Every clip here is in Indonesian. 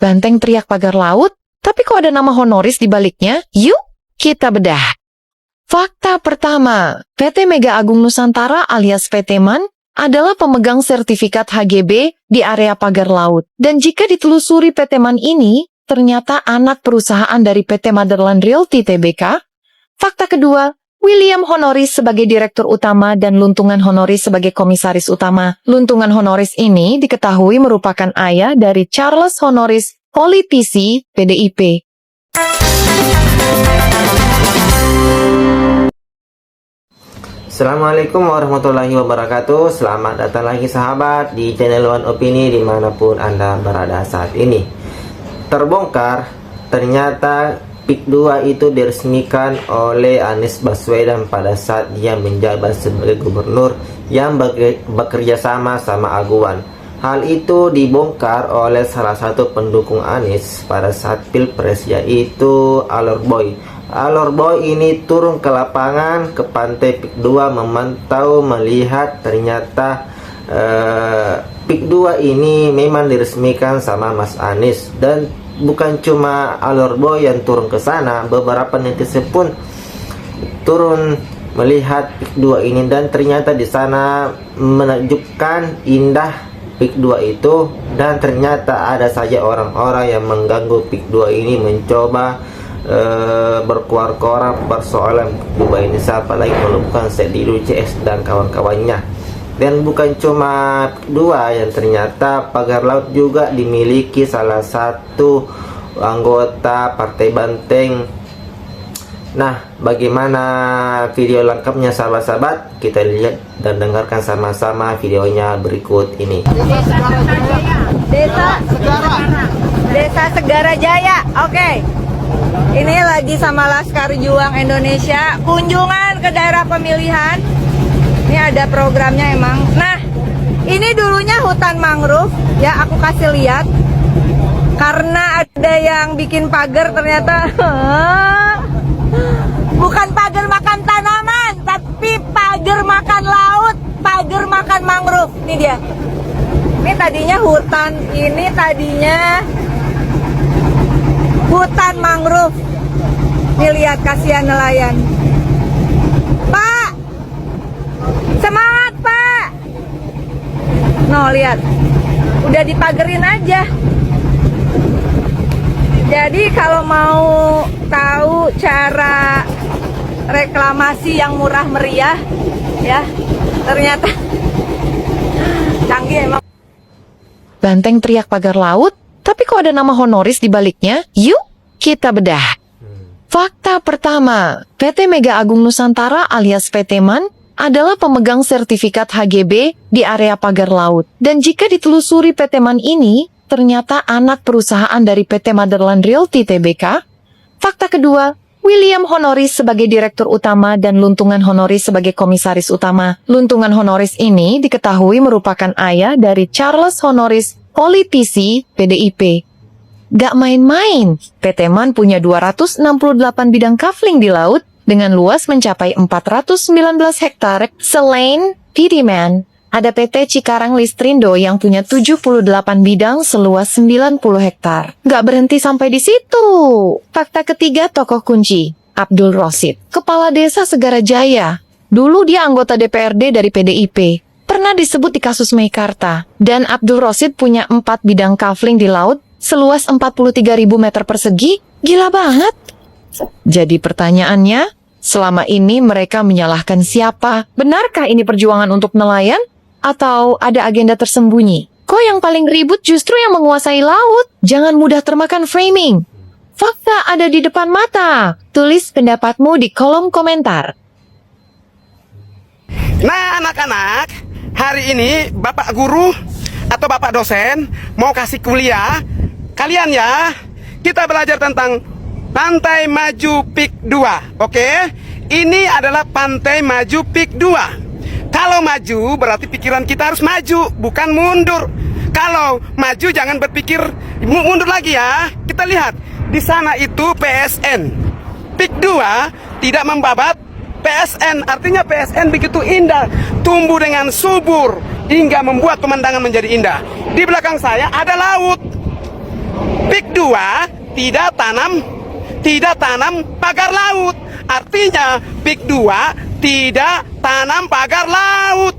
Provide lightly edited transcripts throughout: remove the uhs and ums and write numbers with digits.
Banteng teriak pagar laut, tapi kok ada nama honoris di baliknya? Yuk, kita bedah. Fakta pertama, PT Mega Agung Nusantara alias PT MAN adalah pemegang sertifikat HGB di area pagar laut. Dan jika ditelusuri PT MAN ini, ternyata anak perusahaan dari PT Motherland Realty Tbk. Fakta kedua, William Honoris sebagai Direktur Utama dan Luntungan Honoris sebagai Komisaris Utama. Luntungan Honoris ini diketahui merupakan ayah dari Charles Honoris, politisi PDIP. Assalamualaikum warahmatullahi wabarakatuh. Selamat datang lagi sahabat di channel One Opini dimanapun Anda berada saat ini. Terbongkar, ternyata PIK 2 itu diresmikan oleh Anies Baswedan pada saat dia menjabat sebagai gubernur yang bekerja sama Aguan. Hal itu dibongkar oleh salah satu pendukung Anies pada saat Pilpres, yaitu Alor Boy. Alor Boy ini turun ke lapangan ke pantai PIK 2 memantau melihat ternyata PIK 2 ini memang diresmikan sama Mas Anies. Dan bukan cuma Alor Boy yang turun ke sana, beberapa netizen pun turun melihat PIK 2 ini, dan ternyata di sana menakjubkan indah PIK 2 itu. Dan ternyata ada saja orang-orang yang mengganggu PIK 2 ini, mencoba berkuar-kuar persoalan PIK 2 ini, siapa lagi kalau bukan Sedilu CS dan kawan-kawannya. Dan bukan cuma PIK 2 yang ternyata pagar laut juga dimiliki salah satu anggota Partai Banteng. Nah, bagaimana video lengkapnya sahabat-sahabat? Kita lihat dan dengarkan sama-sama videonya berikut ini. Desa Segara Jaya. Oke. Ini lagi sama Laskar Juang Indonesia kunjungan ke daerah pemilihan. Ini ada programnya emang. Nah, ini dulunya hutan mangrove ya, aku kasih lihat. Karena ada yang bikin pagar ternyata bukan pagar makan tanaman, tapi pagar makan laut, pagar makan mangrove. Ini dia. Ini tadinya hutan, ini tadinya hutan mangrove. Nih lihat, kasihan nelayan. Pak, semangat Pak. No, lihat, udah dipagerin aja. Jadi kalau mau tahu cara reklamasi yang murah meriah, ya ternyata canggih emang. Banteng teriak pagar laut, tapi kok ada nama honoris di baliknya? Yuk, kita bedah. Fakta pertama, PT Mega Agung Nusantara alias PT MAN adalah pemegang sertifikat HGB di area pagar laut. Dan jika ditelusuri PT MAN ini, ternyata anak perusahaan dari PT Motherland Realty Tbk. Fakta kedua, William Honoris sebagai Direktur Utama dan Luntungan Honoris sebagai Komisaris Utama. Luntungan Honoris ini diketahui merupakan ayah dari Charles Honoris, politisi PDIP. Gak main-main, PT MAN punya 268 bidang kafling di laut dengan luas mencapai 419 hektar. Selain PT MAN, ada PT Cikarang Listrindo yang punya 78 bidang seluas 90 hektar. Gak berhenti sampai di situ. Fakta ketiga, tokoh kunci, Abdul Rosid, Kepala Desa Segara Jaya. Dulu dia anggota DPRD dari PDIP. Pernah disebut di kasus Meikarta. Dan Abdul Rosid punya 4 bidang kafling di laut seluas 43.000 meter persegi. Gila banget. Jadi pertanyaannya, selama ini mereka menyalahkan siapa? Benarkah ini perjuangan untuk nelayan? Atau ada agenda tersembunyi? Kok yang paling ribut justru yang menguasai laut? Jangan mudah termakan framing. Fakta ada di depan mata. Tulis pendapatmu di kolom komentar. Nah anak-anak, hari ini Bapak Guru atau Bapak dosen mau kasih kuliah kalian ya. Kita belajar tentang Pantai Maju PIK 2. Oke, ini adalah Pantai Maju PIK 2. Kalau maju berarti pikiran kita harus maju, bukan mundur. Kalau maju jangan berpikir mundur lagi ya. Kita lihat di sana itu PSN. PIK 2 tidak membabat PSN, artinya PSN begitu indah, tumbuh dengan subur hingga membuat pemandangan menjadi indah. Di belakang saya ada laut. Pik 2 tidak tanam pagar laut. Artinya Pik 2 tidak tanam pagar laut.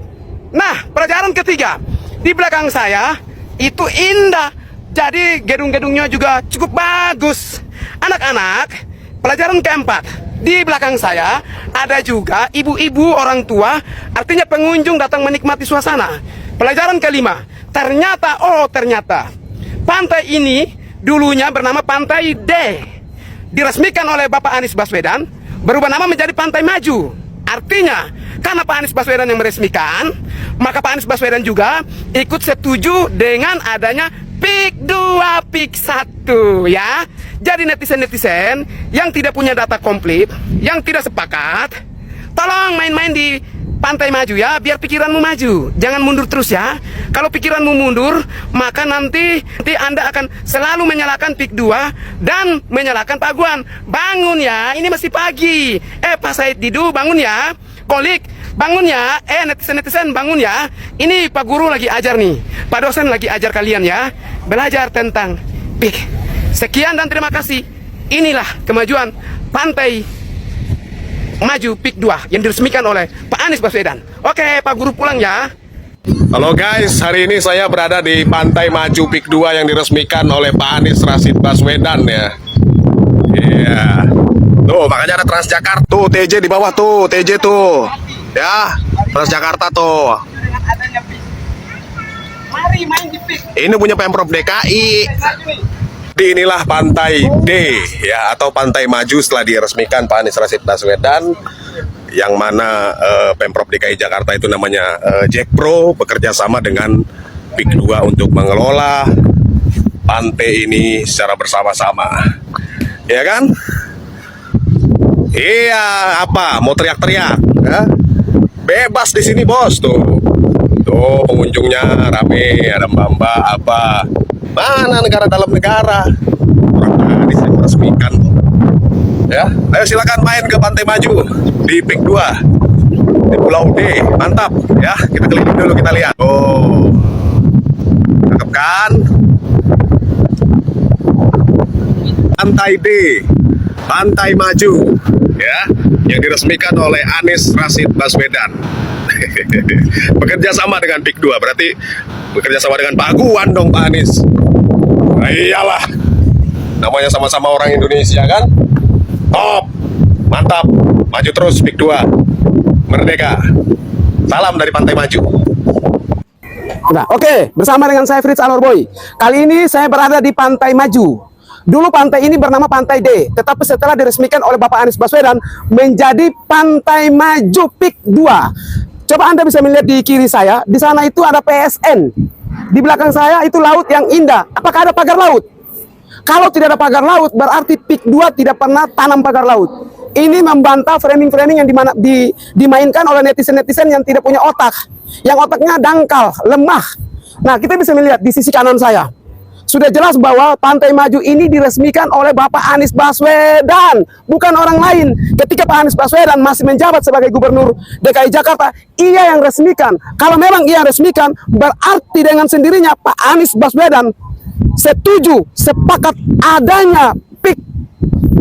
Nah, pelajaran ketiga. Di belakang saya itu indah. Jadi gedung-gedungnya juga cukup bagus. Anak-anak, pelajaran keempat. Di belakang saya ada juga ibu-ibu orang tua, artinya pengunjung datang menikmati suasana. Pelajaran kelima, ternyata pantai ini dulunya bernama Pantai D. Diresmikan oleh Bapak Anies Baswedan, berubah nama menjadi Pantai Maju. Artinya, karena Pak Anies Baswedan yang meresmikan, maka Pak Anies Baswedan juga ikut setuju dengan adanya Pik 2, Pik 1 ya. Jadi netizen-netizen yang tidak punya data komplit, yang tidak sepakat, tolong main-main di Pantai Maju ya, biar pikiranmu maju. Jangan mundur terus ya. Kalau pikiranmu mundur, maka nanti Anda akan selalu menyalahkan Pik 2 dan menyalahkan Pak Aguan. Bangun ya, ini masih pagi. Pak Said Didu, bangun ya. Kolik, bangun ya. Netizen-netizen, bangun ya. Ini Pak Guru lagi ajar nih. Pak dosen lagi ajar kalian ya. Belajar tentang Pik. Sekian dan terima kasih. Inilah kemajuan Pantai Maju Pik 2 yang diresmikan oleh Pak Anies Baswedan. Oke, Pak Guru pulang ya. Halo guys, hari ini saya berada di Pantai Maju Pik 2 yang diresmikan oleh Pak Anies Rashid Baswedan ya. Iya. Tuh, makanya ada Transjakarta. Tuh, TJ di bawah tuh, TJ tuh. Ya, Transjakarta tuh. Mari main di Pik. Ini punya Pemprov DKI. Inilah Pantai D ya, atau Pantai Maju setelah diresmikan Pak Anies Rashid Baswedan, yang mana Pemprov DKI Jakarta itu namanya Jakpro, bekerja sama dengan Pik 2 untuk mengelola pantai ini secara bersama-sama. Ya kan? Iya, apa? Mau teriak-teriak? Ya? Bebas di sini, Bos, tuh. Tuh, pengunjungnya rame, ada mbak-mbak apa. Mana negara dalam negara? Orang Anies yang meresmikan. Ya, ayo silakan main ke Pantai Maju di Pik 2 di Pulau D. Mantap ya, kita keliling dulu, kita lihat. Oh, cakep kan? Pantai D, Pantai Maju ya, yang diresmikan oleh Anies Rashid Baswedan. Bekerja sama dengan Pik 2, berarti bekerja sama dengan Pak Aguan dong, Pak Anies. Nah, iyalah, namanya sama-sama orang Indonesia kan. Top, mantap, maju terus Pik 2, merdeka. Salam dari Pantai Maju. Nah, oke, bersama dengan saya Fritz Alorboy. Kali ini saya berada di Pantai Maju. Dulu pantai ini bernama Pantai D, tetapi setelah diresmikan oleh Bapak Anies Baswedan menjadi Pantai Maju Pik 2. Coba Anda bisa melihat di kiri saya, di sana itu ada PSN. Di belakang saya itu laut yang indah. Apakah ada pagar laut? Kalau tidak ada pagar laut, berarti Pik 2 tidak pernah tanam pagar laut. Ini membantah framing-framing yang dimainkan oleh netizen-netizen yang tidak punya otak. Yang otaknya dangkal, lemah. Nah, kita bisa melihat di sisi kanan saya. Sudah jelas bahwa Pantai Maju ini diresmikan oleh Bapak Anies Baswedan, bukan orang lain. Ketika Pak Anies Baswedan masih menjabat sebagai Gubernur DKI Jakarta, ia yang resmikan. Kalau memang ia resmikan, berarti dengan sendirinya Pak Anies Baswedan setuju, sepakat adanya Pik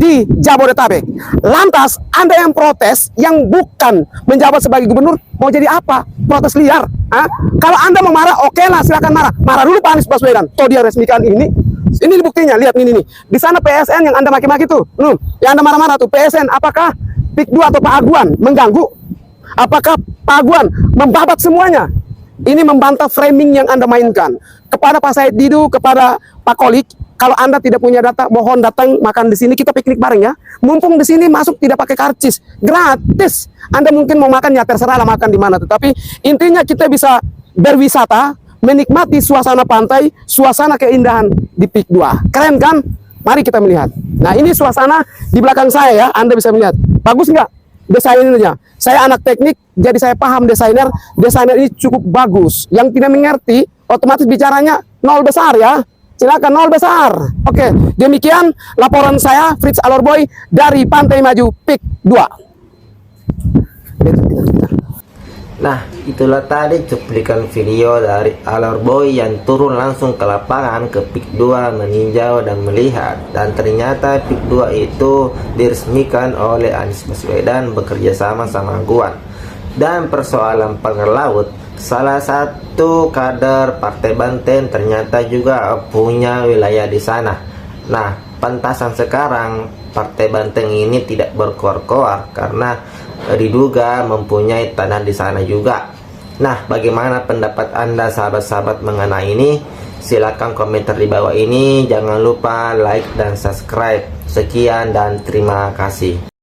di Jabodetabek. Lantas Anda yang protes, yang bukan menjabat sebagai gubernur, mau jadi apa? Protes liar. Kalau Anda mau marah, oke lah, silakan marah. Marah dulu Pak Anies Baswedan. Toh dia resmikan ini. Ini buktinya, lihat ini nih. Di sana PSN yang Anda maki-maki tuh. Yang Anda marah-marah tuh PSN. Apakah Pik 2 atau Pak Aguan mengganggu? Apakah Pak Aguan membabat semuanya? Ini membantah framing yang Anda mainkan. Kepada Pak Said Didu, kepada Pak Kolik, kalau Anda tidak punya data, mohon datang makan di sini, kita piknik bareng ya. Mumpung di sini masuk tidak pakai karcis, gratis. Anda mungkin mau makan ya terserah lah makan di mana, tetapi intinya kita bisa berwisata, menikmati suasana pantai, suasana keindahan di Pik 2. Keren kan? Mari kita melihat. Nah, ini suasana di belakang saya ya, Anda bisa melihat. Bagus nggak desainernya? Saya anak teknik, jadi saya paham desainer. Desainer ini cukup bagus. Yang tidak mengerti, otomatis bicaranya nol besar ya. Silakan nol besar. Oke, demikian laporan saya Fritz Alorboy dari Pantai Maju Pik 2. Nah, itulah tadi cuplikan video dari Alor Boy yang turun langsung ke lapangan ke PIK 2 meninjau dan melihat. Dan ternyata PIK 2 itu diresmikan oleh Anies Baswedan bekerja sama Guan. Dan persoalan pagar laut, salah satu kader Partai Banteng ternyata juga punya wilayah di sana. Nah, pantasan sekarang Partai Banteng ini tidak berkoar-koar karena diduga mempunyai tanah di sana juga. Nah, bagaimana pendapat Anda sahabat-sahabat mengenai ini? Silahkan komentar di bawah ini. Jangan lupa like dan subscribe. Sekian dan terima kasih.